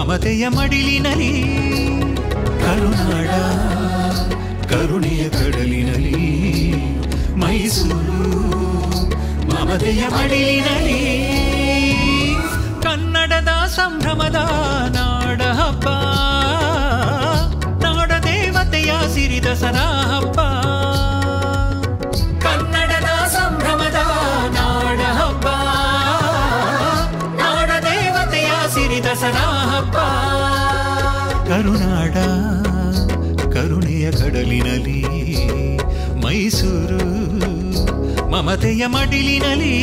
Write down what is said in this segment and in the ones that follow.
ಮಮತೆಯ ಮಡಿಲಿನಲಿ ಕರುನಾಡ ಕರುಣೆಯ ಕಡಲಿನಲಿ ಮೈಸೂರು ಮಮತೆಯ ಮಡಿಲಿನಲಿ ಕನ್ನಡದ ಸಂಭ್ರಮದ ನಾಡ ಹಬ್ಬ ನಾಡ ದೇವತೆಯ ಸಿರಿ ದಸರಾ ಹಬ್ಬ ಕನ್ನಡದ ಸಂಭ್ರಮದ ನಾಡ ಹಬ್ಬ ನಾಡ ದೇವತೆಯ ಸಿರಿ ದಸರಾ ಹಬ್ಬ ಕರುನಾಡ ಕರುಣೆಯ ಕಡಲಿನಲಿ ಮೈಸೂರು ಮಮತೆಯ ಮಡಿಲಿನಲಿ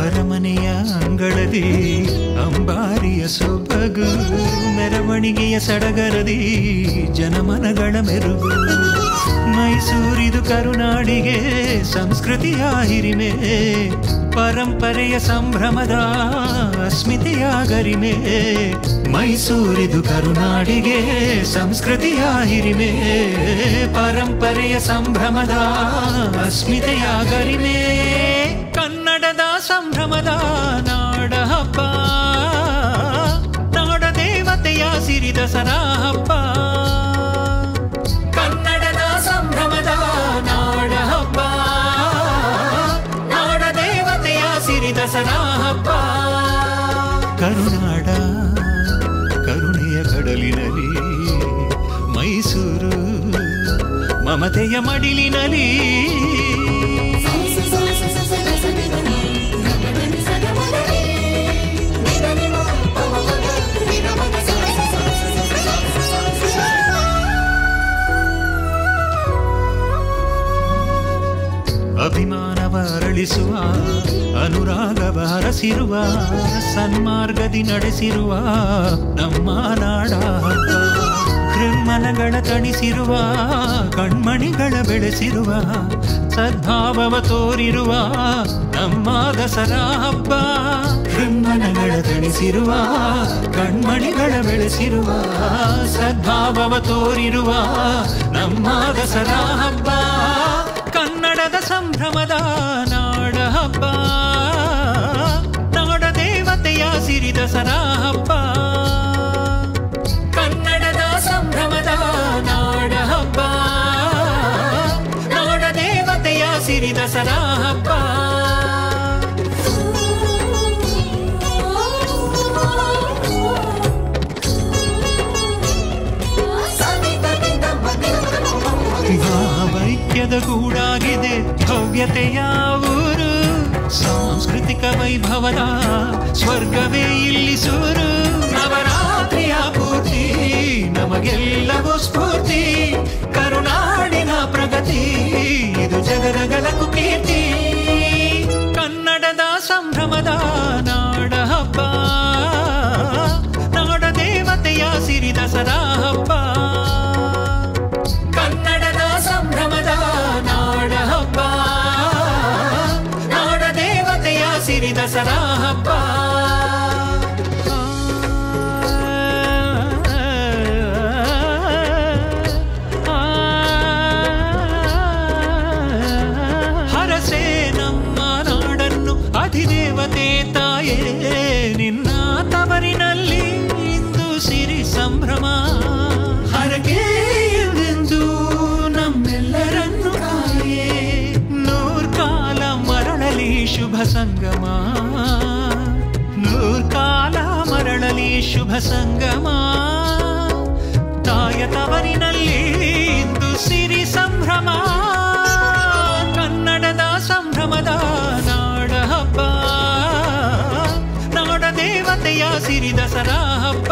ಅರಮನೆಯ ಅಂಗಳದಿ ಅಂಬಾರಿಯ ಸೊಬಗು ಮೆರವಣಿಗೆಯ ಸಡಗರದಿ ಜನಮನಗಳ ಮೆರುಗು ಮೈಸೂರಿದು ಕರುನಾಡಿಗೆ ಸಂಸ್ಕೃತಿಯ ಹಿರಿಮೆ ಪರಂಪರೆಯ ಸಂಭ್ರಮದ ಅಸ್ಮಿತೆಯ ಗರಿಮೆ ಮೈಸೂರಿದು ಕರುನಾಡಿಗೆ ಸಂಸ್ಕೃತಿಯ ಹಿರಿಮೆ ಪರಂಪರೆಯ ಸಂಭ್ರಮದ ಅಸ್ಮಿತೆಯ ಗರಿಮೆ ಕನ್ನಡದ ಸಂಭ್ರಮದ ನಾಡ ಹಬ್ಬ ನಾಡ ದೇವತೆಯ ಸಿರಿ ದಸರಾ ಹಬ್ಬ ಕನ್ನಡದ ಸಂಭ್ರಮದ ನಾಡ ಹಬ್ಬ ನಾಡ ದೇವತೆಯ ಸಿರಿ ದಸರಾ ಹಬ್ಬ ಕರುನಾಡ ಕರುಣೆಯ ಕಡಲಿನಲಿ ಮೈಸೂರು ಮಮತೆಯ ಮಡಿಲಿನಲಿ ಅಭಿಮಾನವ ಅರಳಿಸುವ ಅನುರಾಗವ ಹರಸಿರುವ ಸನ್ಮಾರ್ಗದಿ ನಡೆಸಿರುವ ನಮ್ಮ ನಾಡ ಹಬ್ಬ ಹೃನ್ಮನಗಳ ತಣಿಸಿರುವ ಕಣ್ಮಣಿಗಳ ಬೆಳೆಸಿರುವ ಸದ್ಭಾವವ ತೋರಿರುವ ನಮ್ಮ ದಸರಾ ಹಬ್ಬ ಹೃನ್ಮನಗಳ ತಣಿಸಿರುವ ಕಣ್ಮಣಿಗಳ ಬೆಳೆಸಿರುವ ಸದ್ಭಾವವ ತೋರಿರುವ ನಮ್ಮ ದಸರಾ ಹಬ್ಬ ಕನ್ನಡದ ಸಂಭ್ರಮದ ನಾಡ ಹಬ್ಬ ನಾಡ ದೇವತೆಯ ಸಿರಿ ದಸರಾ ಹಬ್ಬ ಕನ್ನಡದ ಸಂಭ್ರಮದ ನಾಡ ಹಬ್ಬ ನಾಡ ದೇವತೆಯ ಸಿರಿ ದಸರಾ ಹಬ್ಬ ಭಾವೈಕ್ಯದ ಗೂಡಾಗಿದೆ ಭವ್ಯತೆಯ ಊರು ಸಾಂಸ್ಕೃತಿಕ ವೈಭವದ ಸ್ವರ್ಗವೇ ಇಲ್ಲಿ ಸೂರು ನವರಾತ್ರಿಯ ಪೂರ್ತಿ ನಮಗೆಲ್ಲವೂ ಸ್ಫೂರ್ತಿ ಕರುನಾಡಿನ ಪ್ರಗತಿ ಇದು ಜಗದಗಲಕು ಕೀರ್ತಿ ಕನ್ನಡದ ಸಂಭ್ರಮದ ನಾಡ ಹಬ್ಬ ನಾಡ ದೇವತೆಯ ಸಿರಿ ದಸರಾ ಹಬ್ಬ ಕನ್ನಡದ ಸಂಭ್ರಮದ ನಾಡ ಹಬ್ಬ ನಾಡ ದೇವತೆಯ ಸಿರಿ ದಸರಾ ಹಬ್ಬ ಹರಸೆ ನಮ್ಮ ನಾಡನ್ನು ಅಧಿದೇವತೆ ತಾಯೇ ನಿನ್ನ ತವರಿನಲ್ಲಿ ಇಂದು ಸಿರಿ ಸಂಭ್ರಮ ಹರಕೆ ಎಂದು ನಮ್ಮೆಲ್ಲರನ್ನು ಕಾಯೇ ನೂರ್ಕಾಲ ಮರಳಲಿ ಶುಭ ಸಂಗಮ ನೂರ್ಕಾಲ ಮರಳಲಿ ಶುಭ ಸಂಗಮ ತಾಯ ತವರಿನಲ್ಲಿ ಇಂದು ಸಿರಿ ಸಂಭ್ರಮ ಕನ್ನಡದ ಸಂಭ್ರಮದ ನಾಡ ಹಬ್ಬ ನಾಡ ದೇವತೆಯ ಸಿರಿ ದಸರಾ ಹಬ್ಬ